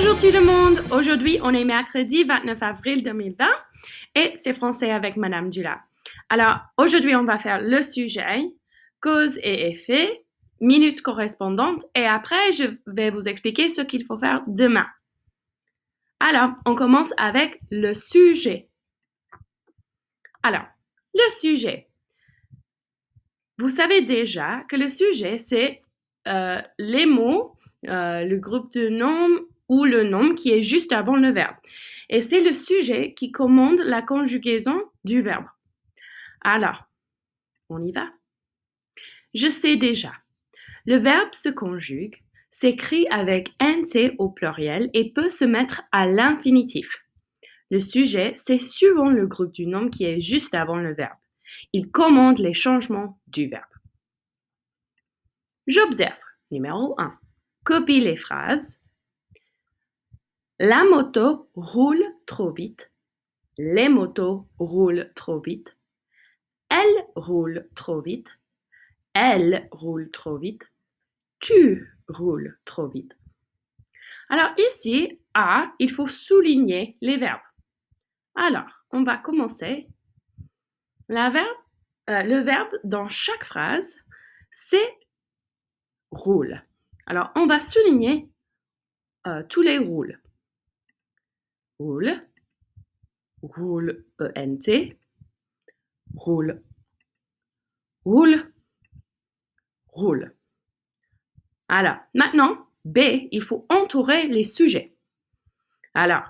Bonjour tout le monde! Aujourd'hui, on est mercredi 29 avril 2020 et c'est français avec Madame Dula. Alors, aujourd'hui, on va faire le sujet, cause et effet, minutes correspondantes et après, je vais vous expliquer ce qu'il faut faire demain. Alors, on commence avec le sujet. Alors, le sujet. Vous savez déjà que le sujet, c'est les mots, le groupe de noms ou le nom qui est juste avant le verbe. Et c'est le sujet qui commande la conjugaison du verbe. Alors, on y va. Je sais déjà. Le verbe se conjugue, s'écrit avec nt au pluriel et peut se mettre à l'infinitif. Le sujet, c'est suivant le groupe du nom qui est juste avant le verbe. Il commande les changements du verbe. J'observe. Numéro 1. Copie les phrases. La moto roule trop vite. Les motos roulent trop vite. Elle roule trop vite. Elle roule trop vite. Tu roules trop vite. Alors ici, A, il faut souligner les verbes. Alors, on va commencer. Le verbe dans chaque phrase, c'est roule. Alors, on va souligner tous les roules. Roule, roule, ENT, roule, roule, roule. Alors, maintenant, B, il faut entourer les sujets. Alors,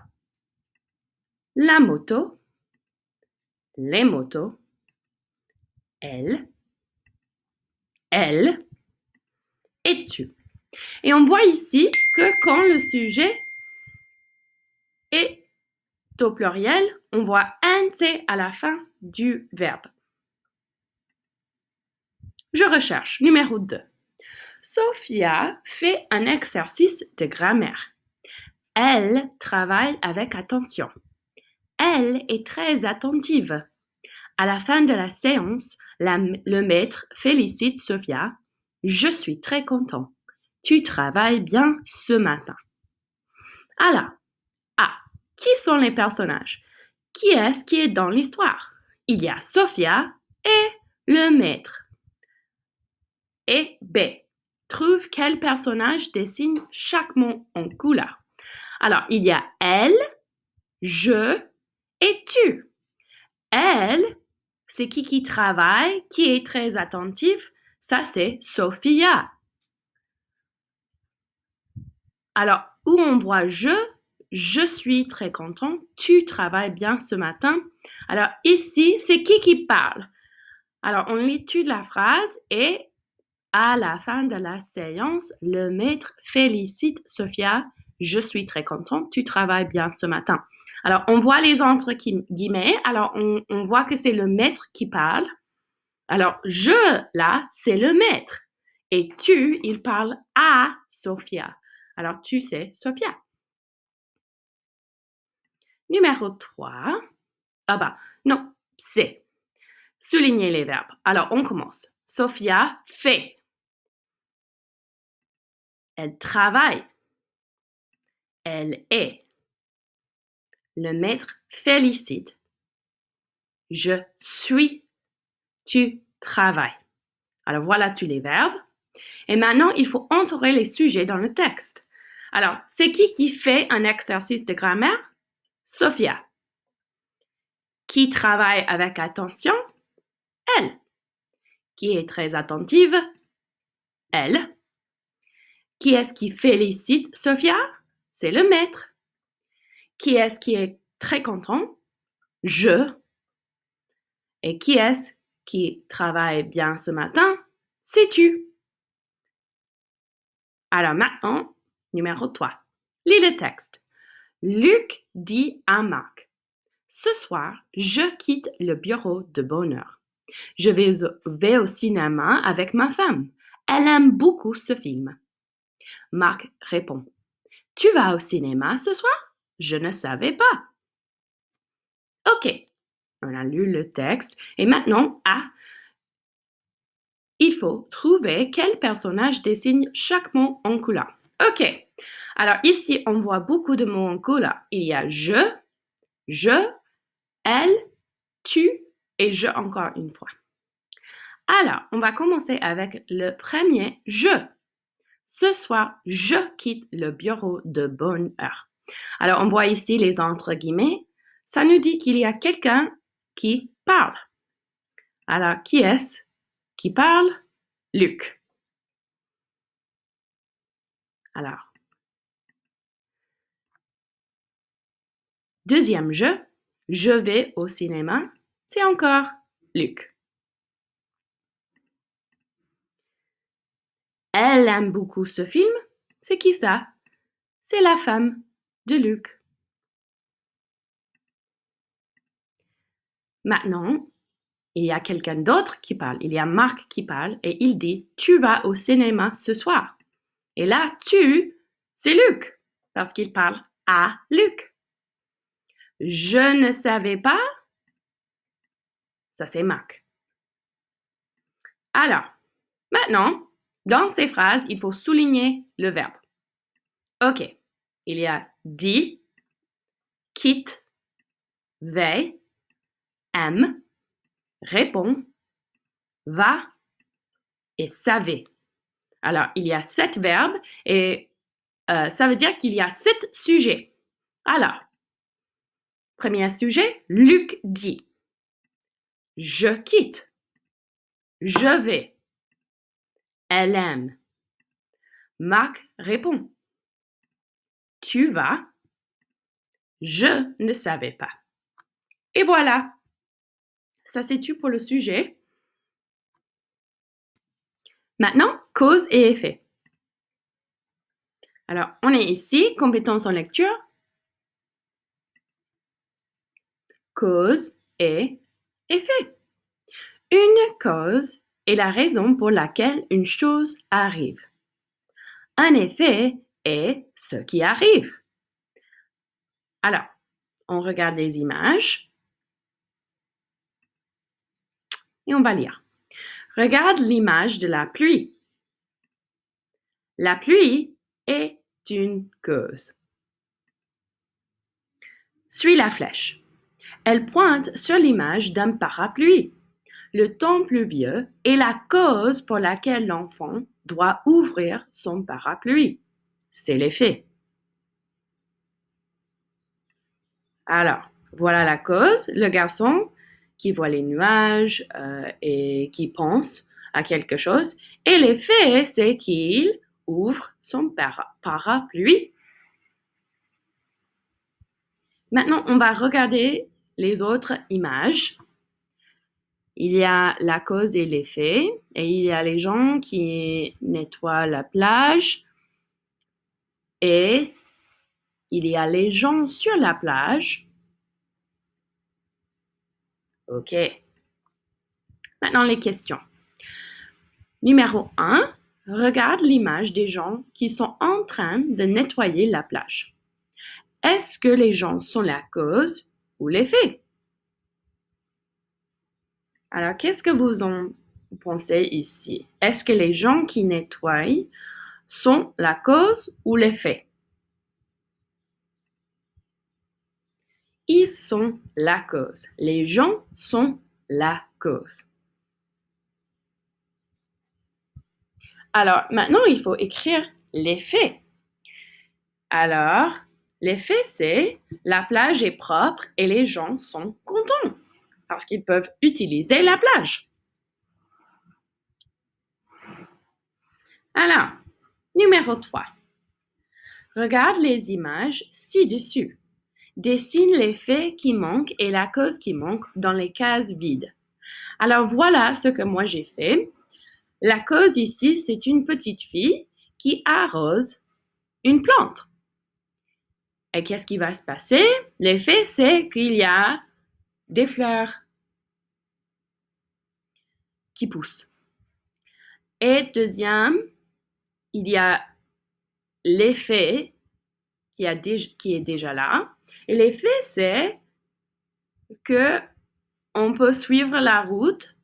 la moto, les motos, elle et tu. Et on voit ici que quand le sujet est au pluriel, on voit un T à la fin du verbe. Je recherche. Numéro 2. Sophia fait un exercice de grammaire. Elle travaille avec attention. Elle est très attentive. À la fin de la séance, le maître félicite Sophia. Je suis très content. Tu travailles bien ce matin. Alors, A. Qui sont les personnages? Qui est-ce qui est dans l'histoire? Il y a Sophia et le maître. Et B. Trouve quel personnage dessine chaque mot en couleur. Alors, il y a elle, je et tu. Elle, c'est qui travaille, qui est très attentif. Ça, c'est Sophia. Alors, où on voit je suis très content, tu travailles bien ce matin. Alors, ici, c'est qui parle? Alors, on étudie la phrase et à la fin de la séance, le maître félicite Sophia. Je suis très content, tu travailles bien ce matin. Alors, on voit les entre guillemets. Alors, on voit que c'est le maître qui parle. Alors, je, là, c'est le maître. Et tu, il parle à Sophia. Alors, tu sais, Sophia. Numéro 3. Non, c'est. Souligner les verbes. Alors, on commence. Sophia fait. Elle travaille. Elle est. Le maître félicite. Je suis. Tu travailles. Alors, voilà tous les verbes. Et maintenant, il faut entourer les sujets dans le texte. Alors, c'est qui fait un exercice de grammaire? Sophia. Qui travaille avec attention? Elle. Qui est très attentive? Elle. Qui est-ce qui félicite Sophia? C'est le maître. Qui est-ce qui est très content? Je. Et qui est-ce qui travaille bien ce matin? C'est tu. Alors maintenant, numéro 3. Lis le texte. Luc dit à Marc, ce soir, je quitte le bureau de bonne heure. Je vais au cinéma avec ma femme. Elle aime beaucoup ce film. Marc répond, tu vas au cinéma ce soir? Je ne savais pas. Ok, on a lu le texte et maintenant, il faut trouver quel personnage dessine chaque mot en couleur. Ok, Alors ici, on voit beaucoup de mots en cola. Il y a je, elle, tu et je encore une fois. Alors, on va commencer avec le premier je. Ce soir, je quitte le bureau de bonne heure. Alors, on voit ici les entre guillemets. Ça nous dit qu'il y a quelqu'un qui parle. Alors, qui est-ce qui parle? Luc. Alors, deuxième je vais au cinéma, c'est encore Luc. Elle aime beaucoup ce film, c'est qui ça? C'est la femme de Luc. Maintenant, il y a quelqu'un d'autre qui parle, il y a Marc qui parle et il dit « Tu vas au cinéma ce soir ». Et là, tu, c'est Luc, parce qu'il parle à Luc. Je ne savais pas, ça c'est Marc. Alors, maintenant, dans ces phrases, il faut souligner le verbe. OK, il y a dit, quitte, veille, aime, répond, va et savait. Alors, il y a 7 verbes et ça veut dire qu'il y a 7 sujets. Alors, premier sujet, Luc dit. Je quitte. Je vais. Elle aime. Marc répond. Tu vas. Je ne savais pas. Et voilà. Ça, c'est tout pour le sujet. Maintenant, cause et effet. Alors, on est ici, compétence en lecture. Cause et effet. Une cause est la raison pour laquelle une chose arrive. Un effet est ce qui arrive. Alors, on regarde les images et on va lire. Regarde l'image de la pluie. La pluie est une cause. Suis la flèche. Elle pointe sur l'image d'un parapluie. Le temps pluvieux est la cause pour laquelle l'enfant doit ouvrir son parapluie. C'est l'effet. Alors, voilà la cause, le garçon qui voit les nuages et qui pense à quelque chose. Et l'effet, c'est qu'il ouvre son parapluie. Maintenant, on va regarder les autres images. Il y a la cause et l'effet, et il y a les gens qui nettoient la plage, et il y a les gens sur la plage. OK. Maintenant, les questions. Numéro 1, regarde l'image des gens qui sont en train de nettoyer la plage. Est-ce que les gens sont la cause ou l'effet? Alors, qu'est-ce que vous en pensez ici? Est-ce que les gens qui nettoient sont la cause ou l'effet? Ils sont la cause. Les gens sont la cause. Alors, maintenant, il faut écrire l'effet. Alors, l'effet, c'est la plage est propre et les gens sont contents parce qu'ils peuvent utiliser la plage. Alors, numéro 3. Regarde les images ci-dessus. Dessine l'effet qui manque et la cause qui manque dans les cases vides. Alors, voilà ce que moi j'ai fait. La cause ici, c'est une petite fille qui arrose une plante. Et qu'est-ce qui va se passer? L'effet, c'est qu'il y a des fleurs qui poussent. Et deuxième, il y a l'effet qui est déjà là. Et l'effet, c'est que on peut suivre la route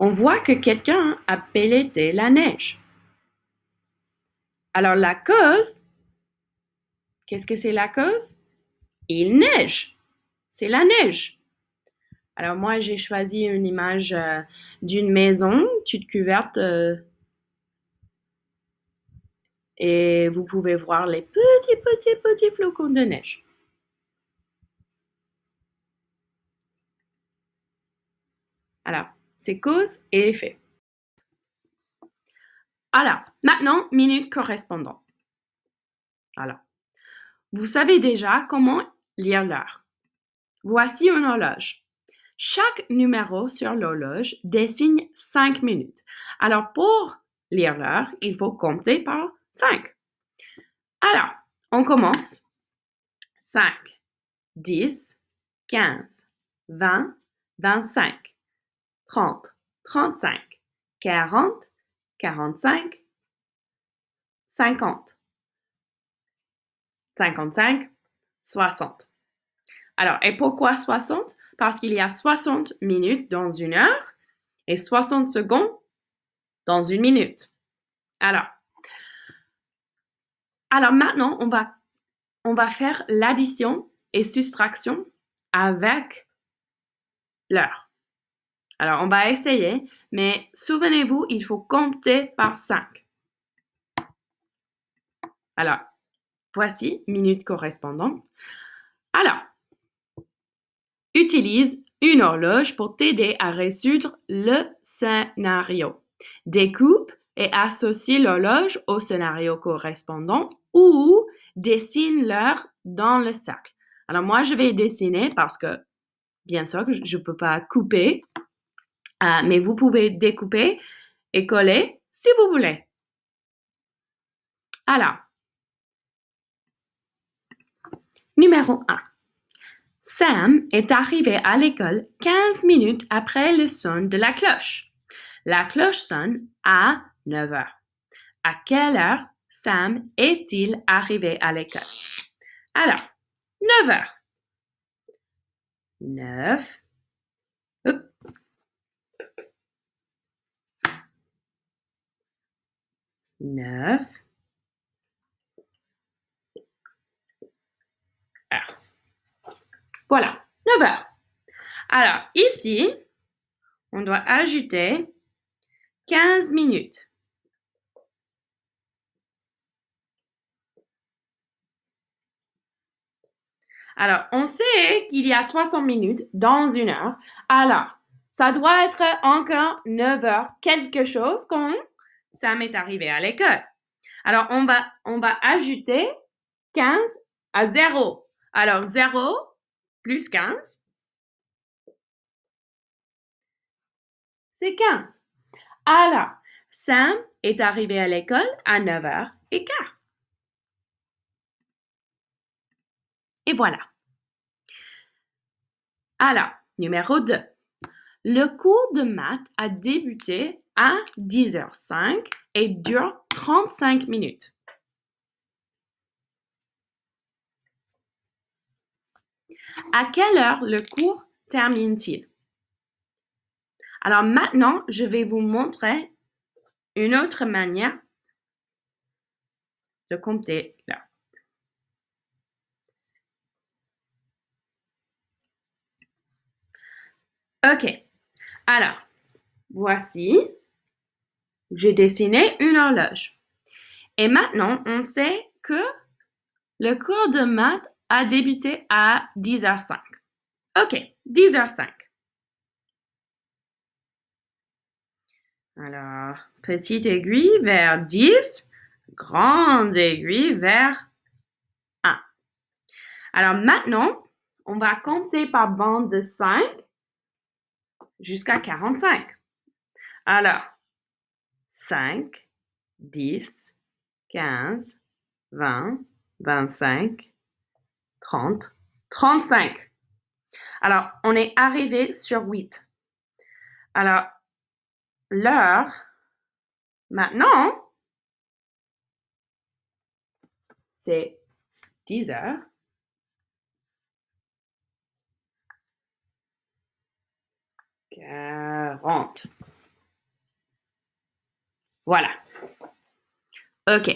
On voit que quelqu'un a pelleté la neige. Alors la cause, qu'est-ce que c'est la cause? Il neige. C'est la neige. Alors moi, j'ai choisi une image d'une maison, toute couverte, et vous pouvez voir les petits flocons de neige. Alors, c'est cause et effet. Alors, maintenant, minute correspondante. Alors, vous savez déjà comment lire l'heure. Voici une horloge. Chaque numéro sur l'horloge désigne 5 minutes. Alors, pour lire l'heure, il faut compter par 5. Alors, on commence. 5, 10, 15, 20, 25, 30, 35, 40, 45, 50, 55, 60. Alors, et pourquoi 60? Parce qu'il y a 60 minutes dans une heure et 60 secondes dans une minute. Alors maintenant, on va faire l'addition et soustraction avec l'heure. Alors, on va essayer, mais souvenez-vous, il faut compter par 5. Alors, voici minute correspondante. Alors, utilise une horloge pour t'aider à résoudre le scénario. Découpe et associe l'horloge au scénario correspondant ou dessine l'heure dans le cercle. Alors moi, je vais dessiner parce que, bien sûr, je ne peux pas couper, mais vous pouvez découper et coller si vous voulez. Alors, numéro 1. Sam est arrivé à l'école 15 minutes après le son de la cloche. La cloche sonne à 9 heures. À quelle heure Sam est-il arrivé à l'école? Alors, 9 heures. 9. 9 heures. Voilà, 9 heures. Alors, ici, on doit ajouter 15 minutes. Alors, on sait qu'il y a 60 minutes dans une heure. Alors, ça doit être encore 9 heures quelque chose quand Sam est arrivé à l'école. Alors, on va ajouter 15 à 0. Alors, 0 plus 15, c'est 15. Alors, Sam est arrivé à l'école à 9h15. Et voilà. Alors, numéro 2. Le cours de maths a débuté à 10h05 et dure 35 minutes. À quelle heure le cours termine-t-il? Alors maintenant, je vais vous montrer une autre manière de compter l'heure. OK. Alors, voici, j'ai dessiné une horloge. Et maintenant, on sait que le cours de maths a débuté à 10h05. OK, 10h05. Alors, petite aiguille vers 10, grande aiguille vers 1. Alors maintenant, on va compter par bande de 5 jusqu'à 45. Alors, 5, 10, 15, 20, 25, 30, 35. Alors, on est arrivé sur 8. Alors, l'heure, maintenant, c'est 10 heures. 40. Voilà. OK.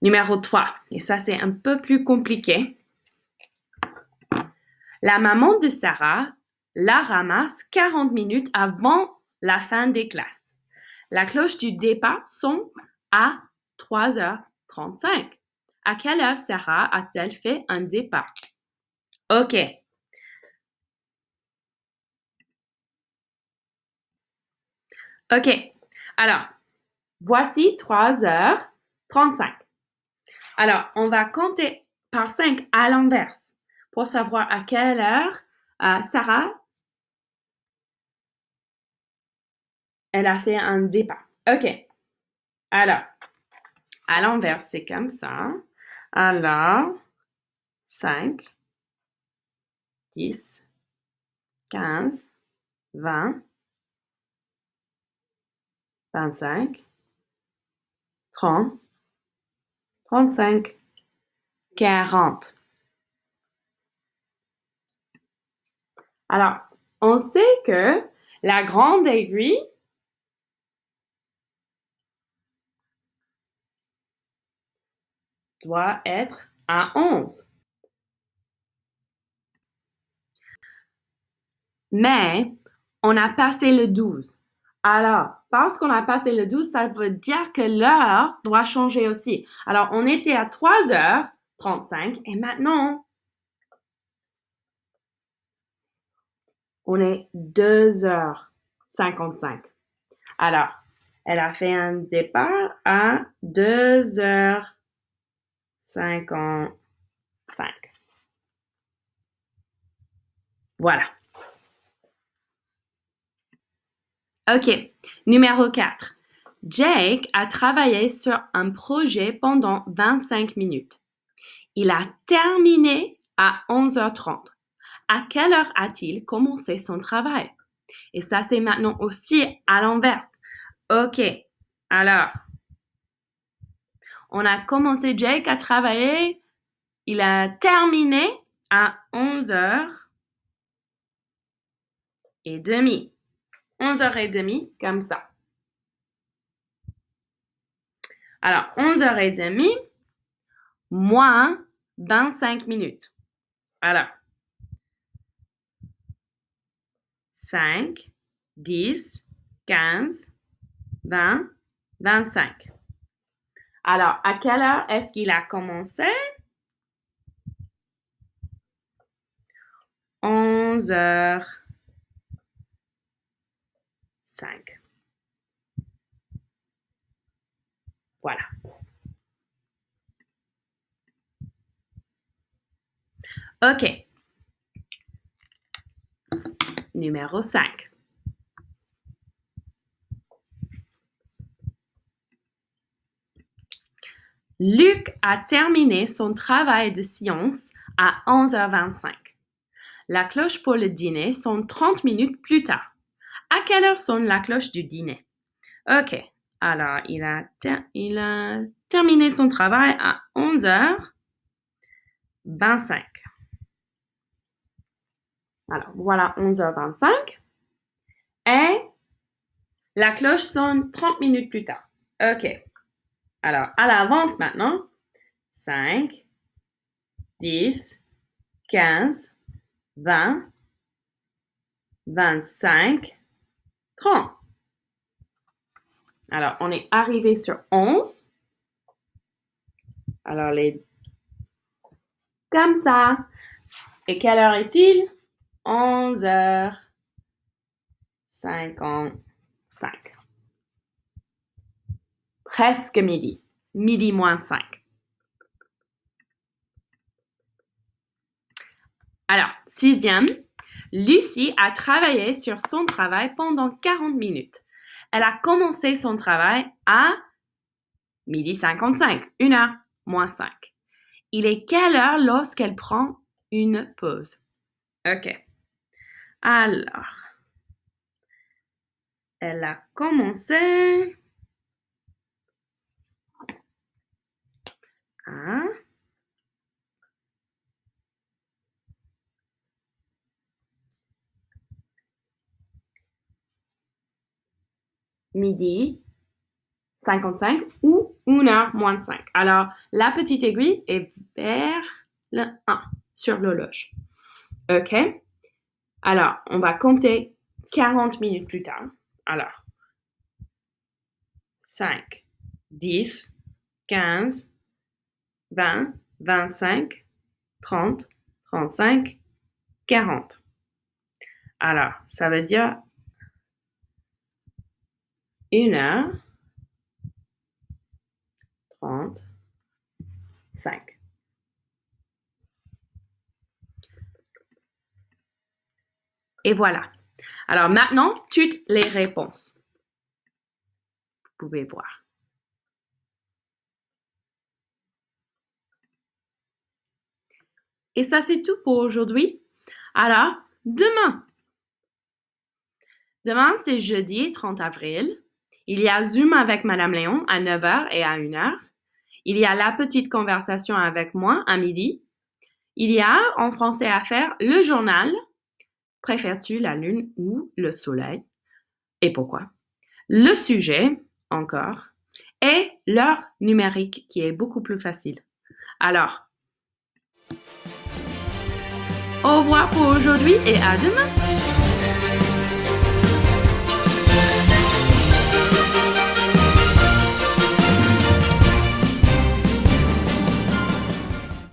Numéro 3. Et ça, c'est un peu plus compliqué. La maman de Sarah la ramasse 40 minutes avant la fin des classes. La cloche du départ sonne à 3h35. À quelle heure Sarah a-t-elle fait un départ? OK. OK. Alors, voici 3h35. Alors, on va compter par 5 à l'inverse pour savoir à quelle heure Sarah elle a fait un départ. OK. Alors, à l'inverse, c'est comme ça. Alors, 5, 10, 15, 20, 25, 30, 35, 40. Alors, on sait que la grande aiguille doit être à 11. Mais on a passé le 12. Alors, parce qu'on a passé le 12, ça veut dire que l'heure doit changer aussi. Alors, on était à 3h35 et maintenant, on est 2h55. Alors, elle a fait un départ à 2h55. Voilà. OK. Numéro 4. Jake a travaillé sur un projet pendant 25 minutes. Il a terminé à 11h30. À quelle heure a-t-il commencé son travail? Et ça, c'est maintenant aussi à l'inverse. OK. Alors, on a commencé Jake à travailler. Il a terminé à 11h30. 11h30, comme ça. Alors, 11h30 moins 25 minutes. Alors, 5, 10, 15, 20, 25. Alors, à quelle heure est-ce qu'il a commencé? 11h05. Voilà. OK. Numéro 5. Luc a terminé son travail de science à 11h25. La cloche pour le dîner sonne 30 minutes plus tard. À quelle heure sonne la cloche du dîner? OK. Alors, il a terminé son travail à 11h25. Alors, voilà 11h25. Et la cloche sonne 30 minutes plus tard. OK. Alors, à l'avance maintenant. 5, 10, 15, 20, 25, 30. Alors, on est arrivé sur 11. Alors, comme ça. Et quelle heure est-il? 11h55. Presque midi. Midi moins 5. Alors, 6e, Lucie a travaillé sur son travail pendant 40 minutes. Elle a commencé son travail à midi 55, 1h moins 5. Il est quelle heure lorsqu'elle prend une pause? OK. Alors, elle a commencé à midi 55 ou 1h moins 5. Alors, la petite aiguille est vers le 1 sur l'horloge. OK? Alors, on va compter 40 minutes plus tard. Alors, 5, 10, 15, 20, 25, 30, 35, 40. Alors, ça veut dire 1h35. Et voilà. Alors maintenant, toutes les réponses. Vous pouvez voir. Et ça, c'est tout pour aujourd'hui. Alors, demain, c'est jeudi 30 avril. Il y a Zoom avec Madame Léon à 9h et à 1h. Il y a la petite conversation avec moi à midi. Il y a en français à faire le journal. Préfères-tu la lune ou le soleil? Et pourquoi? Le sujet, encore, et l'heure numérique qui est beaucoup plus facile. Alors, au revoir pour aujourd'hui et à demain!